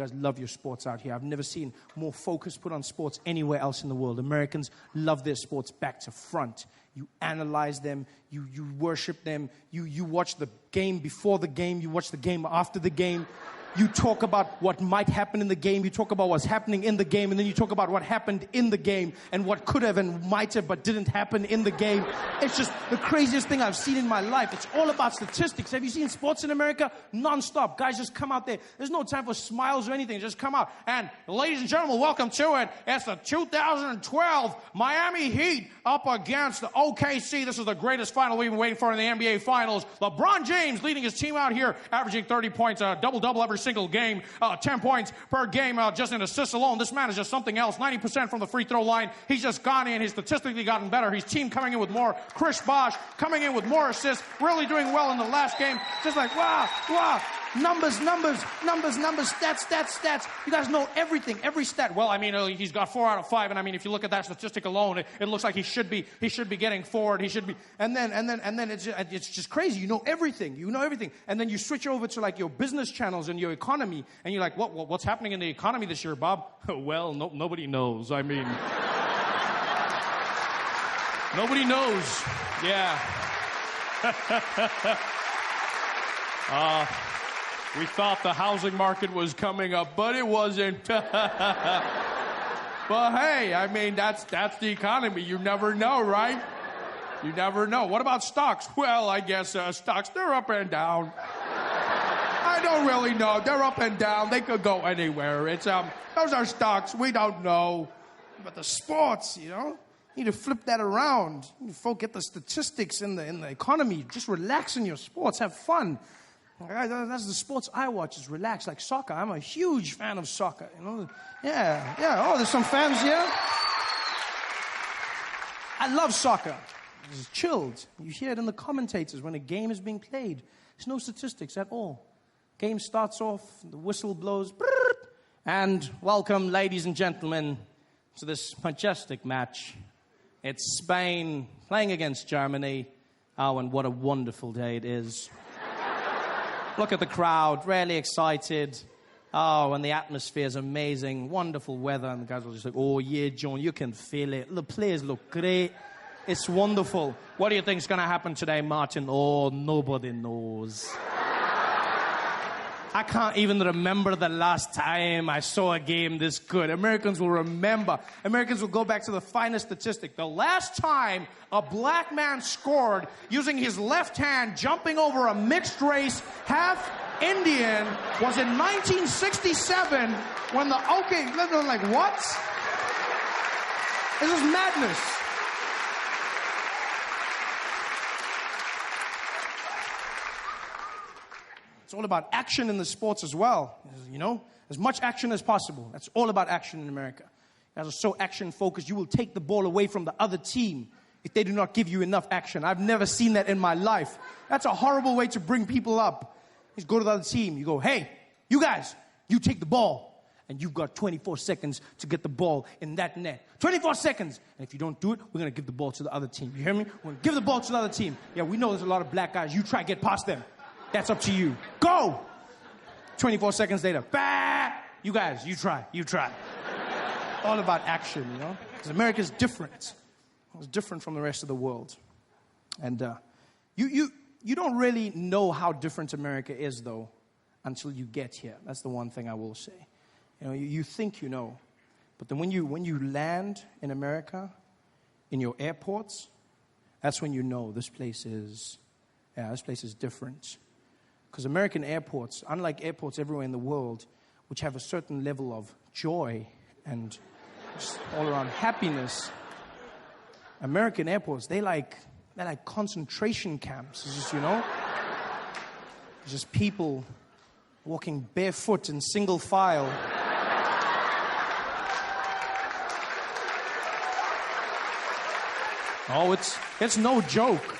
guys love your sports out here. I've never seen more focus put on sports anywhere else in the world. Americans love their sports back to front. You analyze them. You worship them. You watch the game before the game. You watch the game after the game. You talk about what might happen in the game. You talk about what's happening in the game. And then you talk about what happened in the game and what could have and might have but didn't happen in the game. It's just the craziest thing I've seen in my life. It's all about statistics. Have you seen sports in America? Non-stop. Guys just come out there. There's no time for smiles or anything. Just come out. And ladies and gentlemen, welcome to it. It's the 2012 Miami Heat up against the OKC. This is the greatest final we've been waiting for in the NBA Finals. LeBron James leading his team out here, averaging 30 points, double-double every single game, 10 points per game, just in assists alone. This man is just something else. 90% from the free throw line. He's just gone in. He's statistically gotten better. His team coming in with more. Chris Bosh coming in with more assists. Really doing well in the last game. Just like, wow. Numbers, stats. You guys know everything, every stat. Well, I mean, he's got 4 out of 5, and I mean, if you look at that statistic alone, it looks like he should be getting forward. He should be, and then it's just crazy. You know everything, and then you switch over to like your business channels and your economy, and you're like, what's happening in the economy this year, Bob? Well, nobody knows. I mean, nobody knows. Yeah. We thought the housing market was coming up, but it wasn't. But hey, I mean, that's the economy. You never know, right? You never know. What about stocks? Well, I guess stocks, they're up and down. I don't really know. They're up and down. They could go anywhere. It's those are stocks. We don't know. But the sports, you need to flip that around. You forget the statistics in the economy. Just relax in your sports. Have fun. That's the sports I watch, is relax, like soccer. I'm a huge fan of soccer, Yeah. Oh, there's some fans here. I love soccer. It's chilled. You hear it in the commentators when a game is being played. There's no statistics at all. Game starts off, the whistle blows, and welcome, ladies and gentlemen, to this majestic match. It's Spain playing against Germany. Oh, and what a wonderful day it is. Look at the crowd, really excited. Oh, and the atmosphere is amazing. Wonderful weather. And the guys are just like, oh, yeah, John, you can feel it. The players look great. It's wonderful. What do you think's going to happen today, Martin? Oh, nobody knows. I can't even remember the last time I saw a game this good. Americans will remember. Americans will go back to the finest statistic. The last time a black man scored using his left hand, jumping over a mixed race, half Indian, was in 1967 when the they're like, what? This is madness. It's all about action in the sports as well, as much action as possible. That's all about action in America. You guys are so action-focused, you will take the ball away from the other team if they do not give you enough action. I've never seen that in my life. That's a horrible way to bring people up. You just go to the other team. You go, hey, you guys, you take the ball. And you've got 24 seconds to get the ball in that net. 24 seconds. And if you don't do it, we're going to give the ball to the other team. You hear me? We're going to give the ball to the other team. Yeah, we know there's a lot of black guys. You try to get past them. That's up to you. Go! 24 seconds later. Bah! You guys, you try. All about action, Because America's different. It's different from the rest of the world. And you don't really know how different America is, though, until you get here. That's the one thing I will say. You think you know. But then when you land in America, in your airports, that's when you know this place is different. Because American airports, unlike airports everywhere in the world, which have a certain level of joy and just all around happiness, American airports, they're like concentration camps. It's just, it's just people walking barefoot in single file. Oh, it's no joke.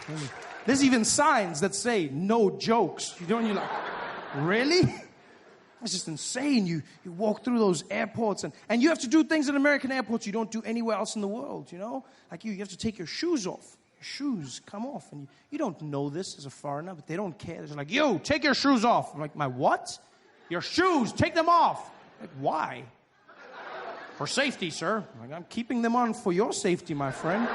There's even signs that say, no jokes. You're like, really? It's just insane. You walk through those airports, and you have to do things in American airports you don't do anywhere else in the world, Like you have to take your shoes off. Your shoes come off. And you don't know this as a foreigner, but they don't care. They're like, yo, take your shoes off. I'm like, my what? Your shoes, take them off. Like, why? For safety, sir. Like, I'm keeping them on for your safety, my friend.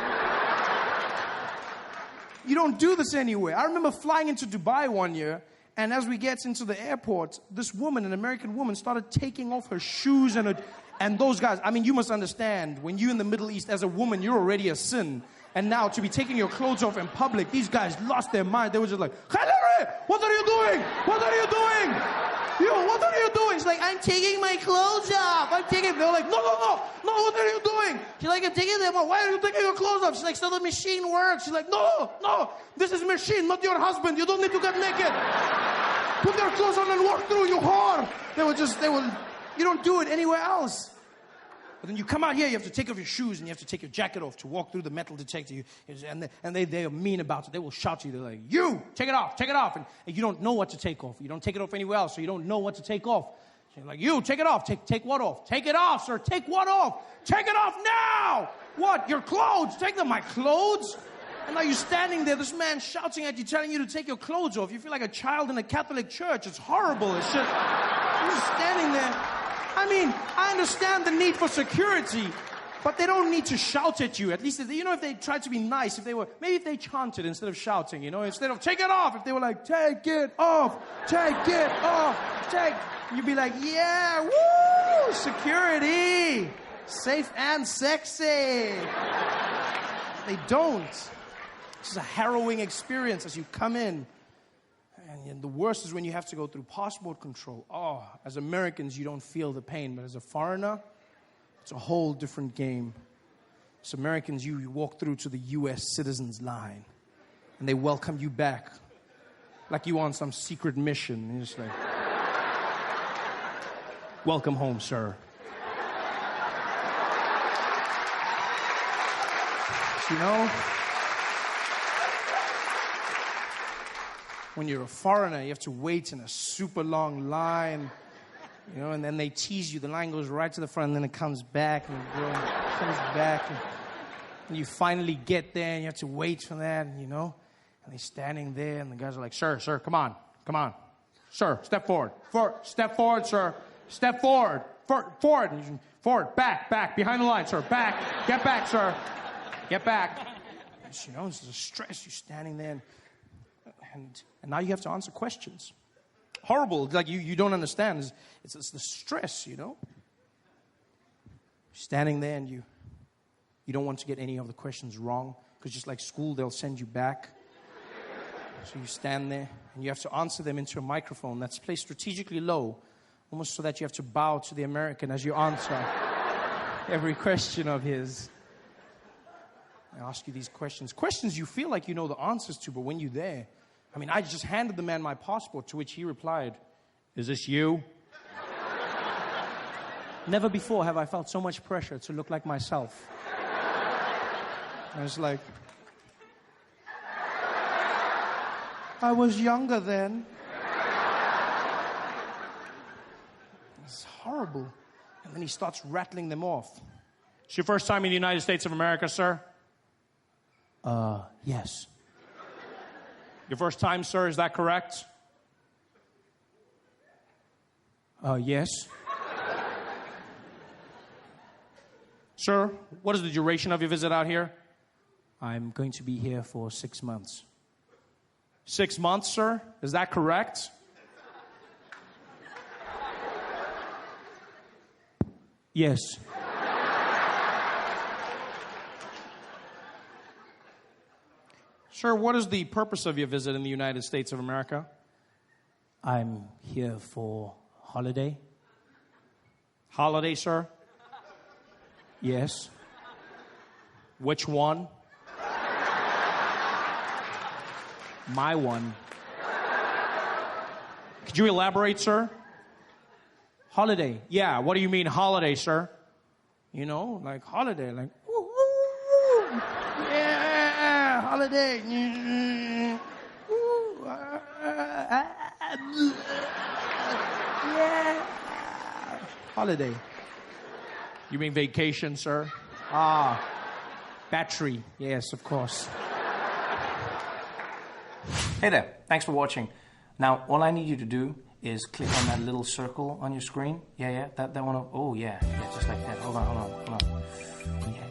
You don't do this anywhere. I remember flying into Dubai one year, and as we get into the airport, this woman, an American woman, started taking off her shoes and those guys. I mean, you must understand, when you're in the Middle East as a woman, you're already a sin. And now to be taking your clothes off in public, these guys lost their mind. They were just like, Khalere, what are you doing? What are you doing? Yo, what are you doing? She's like, I'm taking my clothes off. I'm taking. They're like, no, what are you doing? She's like, I'm taking them off. Why are you taking your clothes off? She's like, so the machine works. She's like, no, this is machine, not your husband. You don't need to get naked. Put your clothes on and walk through, you whore. You don't do it anywhere else. But then you come out here, you have to take off your shoes and you have to take your jacket off to walk through the metal detector. And they are mean about it. They will shout to you. They're like, you, take it off. And you don't know what to take off. You don't take it off anywhere else, so you don't know what to take off. So you're like, you, take it off. Take what off? Take it off, sir. Take what off? Take it off now. What? Your clothes. Take them. My clothes? And now you're standing there, this man shouting at you, telling you to take your clothes off. You feel like a child in a Catholic church. It's horrible. It's just, you're just standing there. I mean, I understand the need for security, but they don't need to shout at you. At least, if they tried to be nice, maybe if they chanted instead of shouting, instead of take it off, if they were like, take it off, you'd be like, yeah, woo, security, safe and sexy. They don't. This is a harrowing experience as you come in. And the worst is when you have to go through passport control. Oh, as Americans, you don't feel the pain. But as a foreigner, it's a whole different game. As Americans, you walk through to the U.S. citizens line. And they welcome you back. Like you on some secret mission. And you're just like, welcome home, sir. When you're a foreigner, you have to wait in a super long line, and then they tease you. The line goes right to the front, and then it comes back, and and you finally get there, and you have to wait for that, and they're standing there, and the guys are like, sir, come on. Sir, step forward. Step forward, sir. Step forward. Forward. Back. Behind the line, sir. Back. Get back, sir. Get back. It's a stress. You're standing there, and now you have to answer questions. Horrible. It's like you don't understand. It's the stress, You're standing there and you don't want to get any of the questions wrong. Because just like school, they'll send you back. So you stand there and you have to answer them into a microphone that's placed strategically low. Almost so that you have to bow to the American as you answer every question of his. I ask you these questions. Questions you feel like you know the answers to, but when you're there, I just handed the man my passport, to which he replied, is this you? Never before have I felt so much pressure to look like myself. I was like, I was younger then. It's horrible. And then he starts rattling them off. It's your first time in the United States of America, sir? Yes. Your first time, sir, is that correct? Yes. Sir, what is the duration of your visit out here? I'm going to be here for 6 months. 6 months, sir? Is that correct? Yes. Sir, what is the purpose of your visit in the United States of America? I'm here for holiday. Holiday, sir? Yes. Which one? My one. Could you elaborate, sir? Holiday. Yeah, what do you mean holiday, sir? Like holiday, like, woo, woo, woo. Yeah, holiday. Yeah. Holiday. You mean vacation, sir? Battery. Yes, of course. Hey there. Thanks for watching. Now, all I need you to do is click on that little circle on your screen. Yeah, that one. Oh, yeah, just like that. Hold on. Yeah.